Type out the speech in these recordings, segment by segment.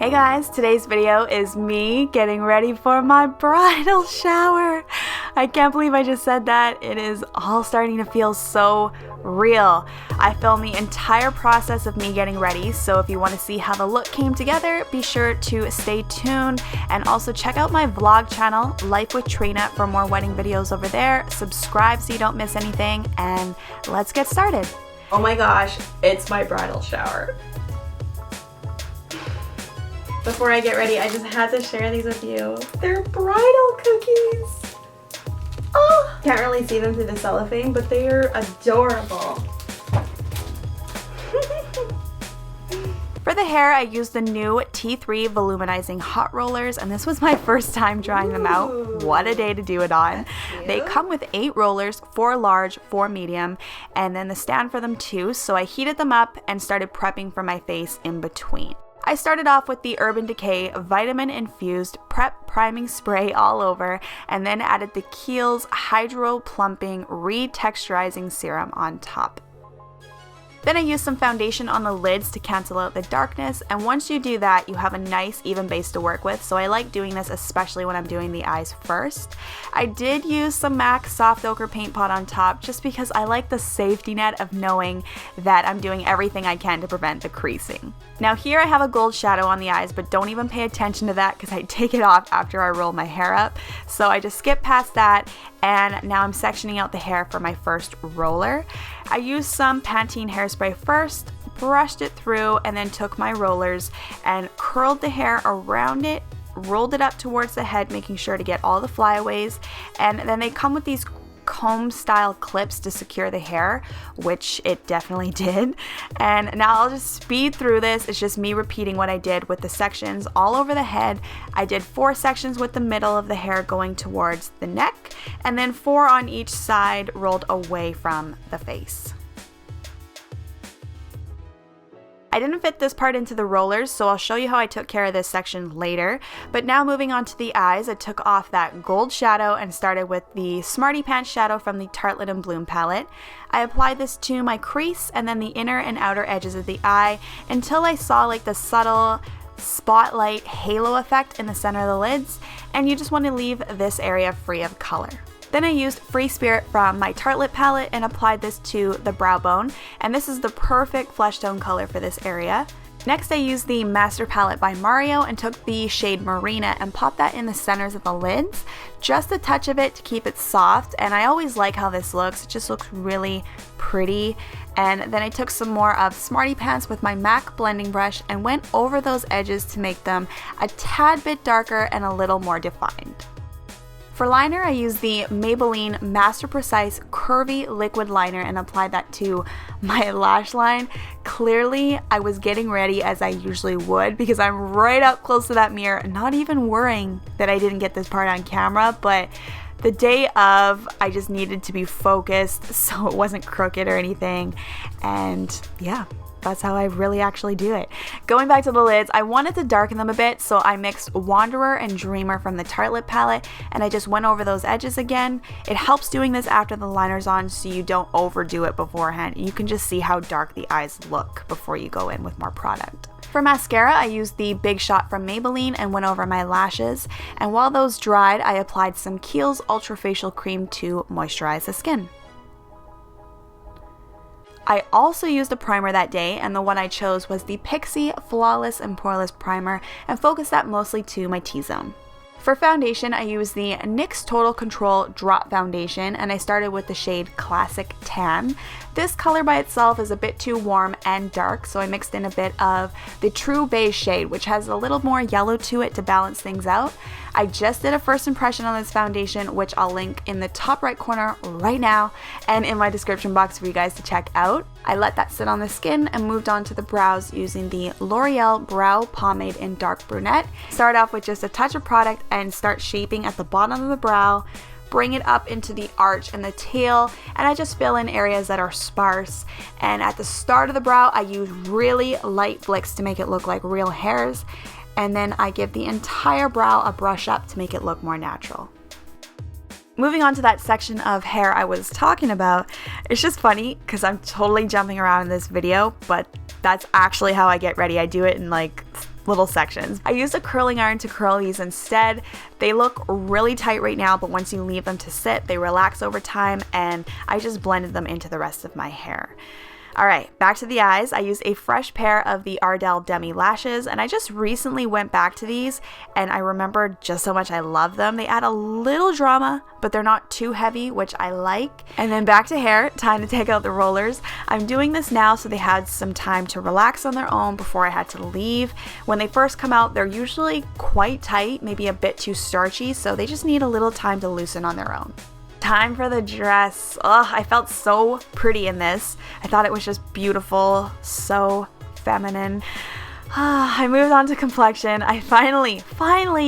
Hey guys, today's video is me getting ready for my bridal shower. I can't believe I just said that. It is all starting to feel so real. I filmed the entire process of me getting ready, so if you want to see how the look came together, be sure to stay tuned and also check out my vlog channel, Life with Trina, for more wedding videos over there. Subscribe so you don't miss anything, and let's get started. Oh my gosh, it's my bridal shower. Before I get ready, I just had to share these with you. They're bridal cookies. Oh, can't really see them through the cellophane, but they are adorable. For the hair, I used the new T3 Voluminizing hot rollers, and this was my first time trying them out. What a day to do it on. They come with 8 rollers, 4 large, 4 medium, and then the stand for them too, so I heated them up and started prepping for my face in between. I started off with the Urban Decay Vitamin Infused Prep Priming Spray all over, and then added the Kiehls Hydro-Plumping Re-Texturizing Serum on top. Then I used some foundation on the lids to cancel out the darkness, and once you do that, you have a nice even base to work with, so I like doing this especially when I'm doing the eyes first. I did use some MAC Soft Ochre Paint Pot on top just because I like the safety net of knowing that I'm doing everything I can to prevent the creasing. Now here I have a gold shadow on the eyes, but don't even pay attention to that because I take it off after I roll my hair up, so I just skip past that, and now I'm sectioning out the hair for my first roller. I used some Pantene Hairspray first, brushed it through, and then took my rollers and curled the hair around it, rolled it up towards the head, making sure to get all the flyaways, and then they come with these comb style clips to secure the hair, which it definitely did. And now I'll just speed through this. It's just me repeating what I did with the sections all over the head. I did 4 sections with the middle of the hair going towards the neck, and then 4 on each side rolled away from the face. I didn't fit this part into the rollers, so I'll show you how I took care of this section later. But now moving on to the eyes, I took off that gold shadow and started with the Smarty Pants shadow from the Tartelette and Bloom palette. I applied this to my crease and then the inner and outer edges of the eye until I saw like the subtle spotlight halo effect in the center of the lids, and you just want to leave this area free of color. Then I used Free Spirit from my Tartelette palette and applied this to the brow bone, and this is the perfect flesh tone color for this area. Next I used the Master palette by Mario and took the shade Marina and popped that in the centers of the lids, just a touch of it to keep it soft, and I always like how this looks. It just looks really pretty. And then I took some more of Smarty Pants with my MAC blending brush and went over those edges to make them a tad bit darker and a little more defined. For liner, I used the Maybelline Master Precise Curvy Liquid Liner and applied that to my lash line. Clearly, I was getting ready as I usually would because I'm right up close to that mirror, not even worrying that I didn't get this part on camera, but the day of, I just needed to be focused so it wasn't crooked or anything, and yeah. That's how I really actually do it. Going back to the lids, I wanted to darken them a bit, so I mixed Wanderer and Dreamer from the Tartelette palette, and I just went over those edges again. It helps doing this after the liner's on so you don't overdo it beforehand. You can just see how dark the eyes look before you go in with more product. For mascara, I used the Big Shot from Maybelline and went over my lashes, and while those dried, I applied some Kiehl's Ultra Facial Cream to moisturize the skin. I also used a primer that day, and the one I chose was the Pixi Flawless and Poreless Primer and focused that mostly to my T-zone. For foundation, I used the NYX Total Control Drop Foundation, and I started with the shade Classic Tan. This color by itself is a bit too warm and dark, so I mixed in a bit of the True Beige shade, which has a little more yellow to it to balance things out. I just did a first impression on this foundation, which I'll link in the top right corner right now and in my description box for you guys to check out. I let that sit on the skin and moved on to the brows using the L'Oreal Brow Pomade in Dark Brunette. Start off with just a touch of product and start shaping at the bottom of the brow, bring it up into the arch and the tail, and I just fill in areas that are sparse. And at the start of the brow, I use really light flicks to make it look like real hairs, and then I give the entire brow a brush up to make it look more natural. Moving on to that section of hair I was talking about, it's just funny because I'm totally jumping around in this video, but that's actually how I get ready. I do it in like little sections. I used a curling iron to curl these instead. They look really tight right now, but once you leave them to sit, they relax over time, and I just blended them into the rest of my hair. Alright, back to the eyes. I used a fresh pair of the Ardell Demi Lashes, and I just recently went back to these, and I remembered just how much I love them. They add a little drama, but they're not too heavy, which I like. And then back to hair, time to take out the rollers. I'm doing this now so they had some time to relax on their own before I had to leave. When they first come out, they're usually quite tight, maybe a bit too starchy, so they just need a little time to loosen on their own. Time for the dress. Ugh, I felt so pretty in this. I thought it was just beautiful, so feminine. I moved on to complexion. I finally,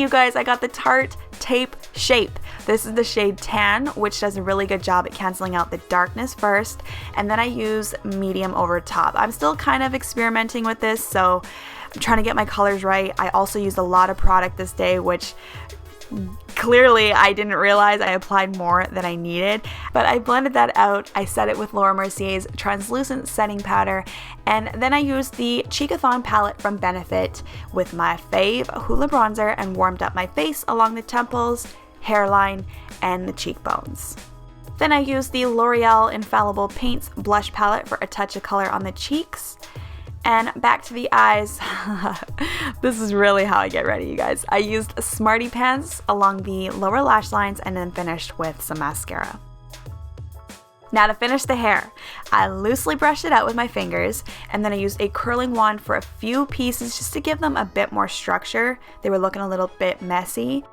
you guys, I got the Tarte Tape Shape. This is the shade Tan, which does a really good job at canceling out the darkness first, and then I use medium over top. I'm still kind of experimenting with this, so I'm trying to get my colors right. I also used a lot of product this day, which clearly I didn't realize I applied more than I needed, but I blended that out. I set it with Laura Mercier's translucent setting powder, and then I used the Cheekathon palette from Benefit with my fave Hoola bronzer and warmed up my face along the temples, hairline, and the cheekbones. Then I used the L'Oreal Infallible Paints blush palette for a touch of color on the cheeks. And back to the eyes. This is really how I get ready, you guys. I used Smarty Pants along the lower lash lines and then finished with some mascara. Now to finish the hair, I loosely brushed it out with my fingers, and then I used a curling wand for a few pieces just to give them a bit more structure. They were looking a little bit messy.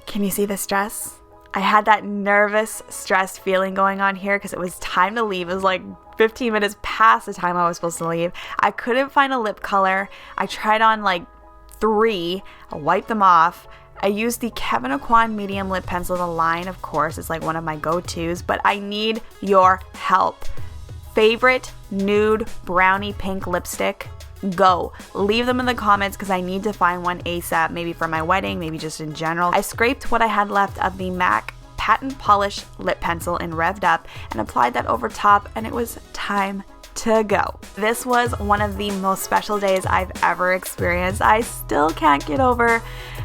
Can you see this dress? I had that nervous, stressed feeling going on here because it was time to leave. It was like 15 minutes past the time I was supposed to leave. I couldn't find a lip color. I tried on like 3. I wiped them off. I used the Kevyn Aucoin medium lip pencil. The line, of course, is like one of my go-tos, but I need your help. Favorite nude brownie pink lipstick? Go. Leave them in the comments because I need to find one ASAP, maybe for my wedding, maybe just in general. I scraped what I had left of the MAC Patent Polish lip pencil in Revved Up and applied that over top, and it was time to go. This was one of the most special days I've ever experienced. I still can't get over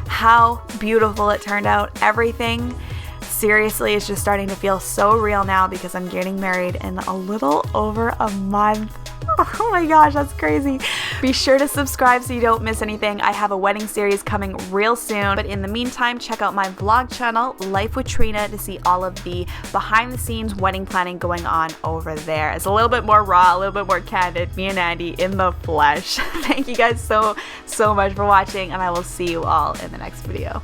how beautiful it turned out. Everything seriously is just starting to feel so real now because I'm getting married in a little over a month. Oh my gosh, that's crazy. Be sure to subscribe so you don't miss anything. I have a wedding series coming real soon, but in the meantime, check out my vlog channel, Life with Trina, to see all of the behind the scenes wedding planning going on over there. It's a little bit more raw, a little bit more candid, me and Andy in the flesh. Thank you guys so much for watching, and I will see you all in the next video.